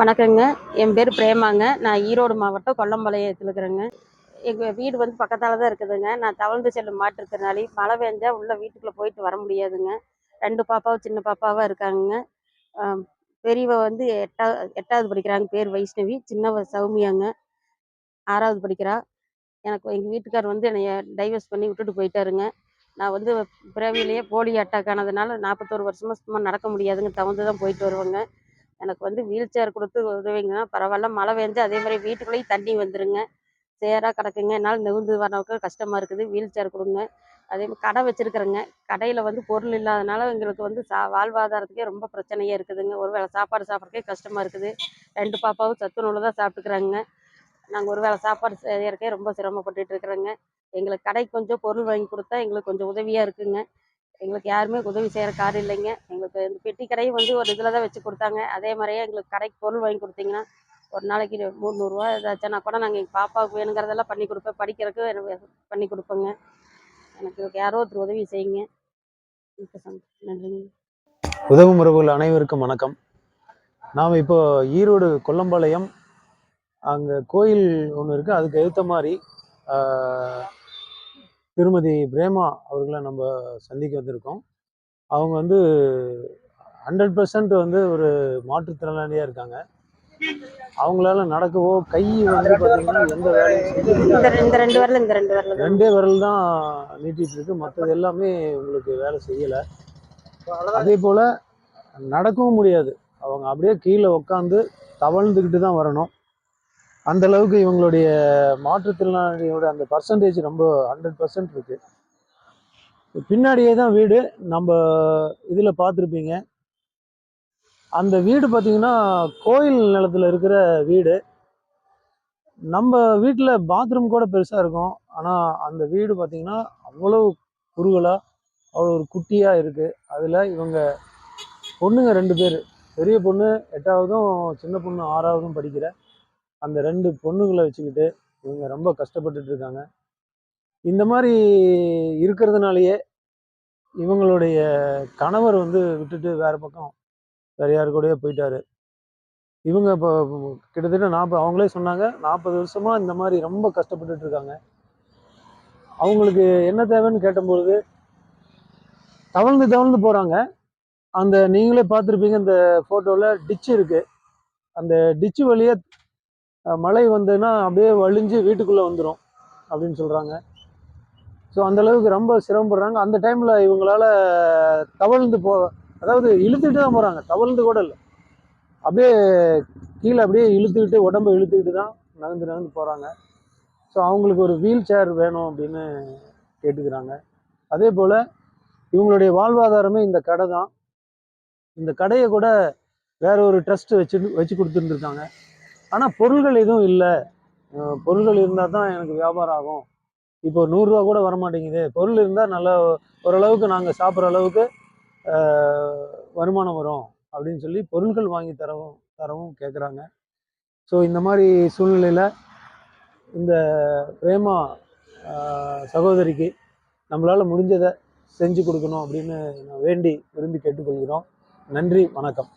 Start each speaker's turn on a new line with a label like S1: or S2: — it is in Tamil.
S1: வணக்கங்க. என் பேர் பிரேமாங்க. நான் ஈரோடு மாவட்டம் கொல்லம்பாளையத்துல இருக்கிறேங்க. எங்க வீடு வந்து பக்கத்தால தான் இருக்குதுங்க. நான் தவழ்ந்து செல்லும் மாற்றுத்திறனாளி. மழை பெஞ்சா உள்ள வீட்டுக்குள்ள போயிட்டு வர முடியாதுங்க. 2 பாப்பாவும் சின்ன பாப்பாவா இருக்காங்கங்க. அ பெரியவ வந்து 8வது படிக்கிறாங்க. பேர் வைஷ்ணவி. சின்னவ சௌமியாங்க. 6வது படிக்கிறா. எங்க வீட்டுக்காரர் வந்து என்னைய டைவர்ஸ் பண்ணி விட்டுட்டு போயிட்டாருங்க. நான் வந்து பிறவியிலேயே போலியோ அட்டாக் ஆனதுனால 41 வருஷமா சும்மா நடக்க முடியாதுங்க. தவழ்ந்து தான் போயிட்டு வருவேங்க. எனக்கு வந்து வீல் சேர் கொடுத்து உதவிங்கன்னா பரவாயில்ல. மழை பெஞ்சா அதே மாதிரி வீட்டுக்குள்ளேயும் தண்ணி வந்துருங்க. சேராக கிடக்குங்க. என்னால் நிமிர்ந்து வரவுக்கு கஷ்டமாக இருக்குது. வீல் சேர் கொடுங்க. அதே மாதிரி கடை வச்சுருக்குறேங்க. கடையில் வந்து பொருள் இல்லாதனால எங்களுக்கு வந்து வாழ்வாதாரத்துக்கே ரொம்ப பிரச்சனையாக இருக்குதுங்க. ஒரு வேளை சாப்பாடு சாப்பிட்றதுக்கே கஷ்டமாக இருக்குது. 2 பாப்பாவும் சத்துணவுல தான் சாப்பிட்டுக்கிறாங்க. நாங்கள் ஒரு வேளை சாப்பாடு செய்யறதுக்கே ரொம்ப சிரமப்பட்டுட்டு இருக்கிறோங்க. எங்களுக்கு கடைக்கு கொஞ்சம் பொருள் வாங்கி கொடுத்தா எங்களுக்கு கொஞ்சம் உதவியாக இருக்குங்க. எங்களுக்கு யாருமே உதவி செய்கிறக்கு ஆள் இல்லைங்க. எங்களுக்கு இந்த பெட்டி கடையும் வந்து ஒரு இதில் தான் வச்சு கொடுத்தாங்க. அதே மாதிரியே எங்களுக்கு கடைக்கு பொருள் வாங்கி கொடுத்தீங்கன்னா ஒரு நாளைக்கு 300 ஏதாச்சும்னா கூட நாங்கள் எங்கள் பாப்பாவுக்கு வேணுங்கிறதெல்லாம் பண்ணி கொடுப்பேன். படிக்கிறதுக்கு எனக்கு பண்ணி கொடுப்பேங்க. எனக்கு யாரோ ஒருத்தர் உதவி செய்யுங்க. நன்றிங்க.
S2: உதவும் உறவுகள் அனைவருக்கும் வணக்கம். நாம் இப்போ ஈரோடு கொல்லம்பாளையம் அங்கே கோயில் ஒன்று இருக்குது. அதுக்கு ஏற்ற மாதிரி திருமதி பிரேமா அவர்களை நம்ம சந்திக்க வந்திருக்கோம். அவங்க வந்து 100% வந்து ஒரு மாற்றுத்திறனாளியாக இருக்காங்க. அவங்களால நடக்கவோ கை வந்து பார்த்தீங்கன்னா எந்த வேலையும் செய்ய ரெண்டே விரல் தான் நீட்டிட்டு இருக்கு. மற்றது எல்லாமே உங்களுக்கு வேலை செய்யலை. அதே போல் நடக்கவும் முடியாது. அவங்க அப்படியே கீழே உட்காந்து தவழ்ந்துக்கிட்டு தான் வரணும். அந்த அளவுக்கு இவங்களுடைய மாற்றுத்திறனாளியோட அந்த பர்சன்டேஜ் ரொம்ப 100% இருக்கு. பின்னாடியே தான் வீடு. நம்ம இதில் பார்த்துருப்பீங்க. அந்த வீடு பார்த்தீங்கன்னா கோயில் நிலத்தில் இருக்கிற வீடு. நம்ம வீட்டில் பாத்ரூம் கூட பெருசாக இருக்கும். ஆனால் அந்த வீடு பார்த்தீங்கன்னா அவ்வளோ குறுகலாக அவ்வளோ ஒரு குட்டியாக இருக்குது. அதில் இவங்க பொண்ணுங்க 2 பேர், பெரிய பொண்ணு 8வதும் சின்ன பொண்ணு 6வதும் படிக்கிற அந்த 2 பொண்ணுங்களை வச்சுக்கிட்டு இவங்க ரொம்ப கஷ்டப்பட்டுட்டு இருக்காங்க. இந்த மாதிரி இருக்கிறதுனாலயே இவங்களுடைய கணவர் வந்து விட்டுட்டு வேற பக்கம் வேற யாரு கூடயே போயிட்டாரு. இவங்க இப்போ கிட்டத்தட்ட 40, அவங்களே சொன்னாங்க 40 வருஷமா இந்த மாதிரி ரொம்ப கஷ்டப்பட்டுட்டு இருக்காங்க. அவங்களுக்கு என்ன தேவைன்னு கேட்டபொழுது தவழ்ந்து தவழ்ந்து போறாங்க. அந்த நீங்களே பார்த்துருப்பீங்க, இந்த போட்டோல டிச்சு இருக்கு. அந்த டிச்சு வழியா மழை வந்ததுன்னா அப்படியே வழிஞ்சு வீட்டுக்குள்ள வந்துடும் அப்படின்னு சொல்றாங்க. ஸோ அந்த அளவுக்கு ரொம்ப சிரமப்படுறாங்க. அந்த டைம்ல இவங்களால தவழ்ந்து அதாவது இழுத்துக்கிட்டு தான் போறாங்க, தவழ்ந்து கூட இல்லை. அப்படியே கீழே அப்படியே இழுத்துக்கிட்டு, உடம்பை இழுத்துக்கிட்டு தான் நகர்ந்து நகர்ந்து போறாங்க. ஸோ அவங்களுக்கு ஒரு வீல் சேர் வேணும் அப்படின்னு கேட்டுக்கிறாங்க. அதே போல் இவங்களுடைய வாழ்வாதாரமே இந்த கடை தான். இந்த கடையை கூட வேற ஒரு ட்ரஸ்ட் வச்சு கொடுத்துருந்துருக்காங்க. ஆனால் பொருள்கள் எதுவும் இல்லை. பொருள்கள் இருந்தால் தான் எனக்கு வியாபாரம் ஆகும். இப்போ 100 ரூபா கூட வரமாட்டேங்குது. பொருள் இருந்தால் நல்ல ஓரளவுக்கு நாங்கள் சாப்பிட்ற அளவுக்கு வருமானம் வரும் அப்படின்னு சொல்லி பொருட்கள் வாங்கி தரவும் கேட்குறாங்க. ஸோ இந்த மாதிரி சூழ்நிலையில் இந்த பிரேமா சகோதரிக்கு நம்மளால் முடிஞ்சதை செஞ்சு கொடுக்கணும் அப்படின்னு நான் விரும்பி கேட்டுக்கொள்கிறோம். நன்றி, வணக்கம்.